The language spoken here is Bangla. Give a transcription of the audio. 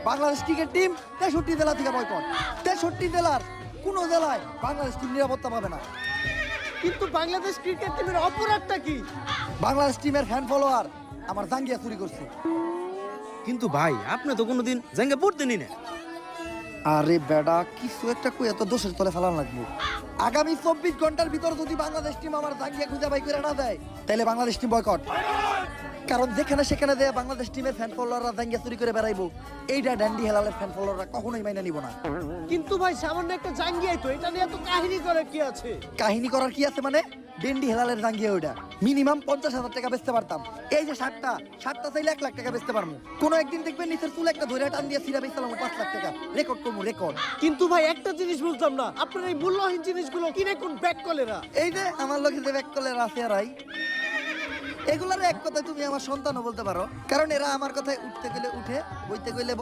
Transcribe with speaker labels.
Speaker 1: বাংলাদেশ ক্রিকেট টিম 63 জেলা থেকে বয়কট। 63 জেলার কোনো জেলায় বাংলাদেশ টিম নিরাপত্তা পাবে না।
Speaker 2: কিন্তু বাংলাদেশ ক্রিকেট টিমের অপরাধটা কি?
Speaker 1: বাংলাদেশ টিমের ফ্যান ফলোয়ার আমার জাঙ্গিয়া চুরি করছে।
Speaker 3: কিন্তু ভাই আপনি তো কোনোদিন জাঙ্গা পড়তেনই না।
Speaker 1: আরে বেডা, কিছু একটা কই এত দোষের তলে ফেলান লাগবে। আগামী 24 ঘন্টার ভিতর যদি বাংলাদেশ টিম আমার জাঙ্গিয়া খুঁজে বাই করে না দেয়, তাহলে বাংলাদেশ টিম বয়কট। কারণ যেখানে সেখানে দেয় বাংলাদেশ টিমের ফ্যান ফলোয়াররা জাঙ্গিয়া চুরি করে বেড়াইবো, এইটা ড্যান্ডি হেলালের ফ্যান ফলোয়াররা কখনোই মাইনা নিব না।
Speaker 2: কিন্তু ভাই সামান্য একটা জাঙ্গিয়াই তো, এটা নিয়ে এত কাহিনী করে কি আছে?
Speaker 1: কাহিনী করার কি আছে মানে? ডেন্ডি হেলালের জাঙ্গিয়া ওইটা মিনিমাম 50,000 টাকা বেচতে পারতাম। এই যে শার্টটা চাইলে 1 লাখ টাকা বেচতে পারবো। কোনো একদিন দেখবেন নিচের চুল একটা ধরে টান দিয়ে সিরা বেচলাম 5 লাখ টাকা, রেকর্ড করবো রেকর্ড।
Speaker 2: কিন্তু ভাই একটা জিনিস বুঝলাম না, আপনার এই মূল্যহীন জিনিসগুলো কিনে কোন ব্যাক কলেরা?
Speaker 1: এই যে আমার লোকে যে ব্যাক কলের আছে আরাই, এগুলার এক কথায় তুমি আমার সন্তানও বলতে পারো। কারণ এরা আমার কথায় উঠতে গেলে উঠে, বইতে গেলে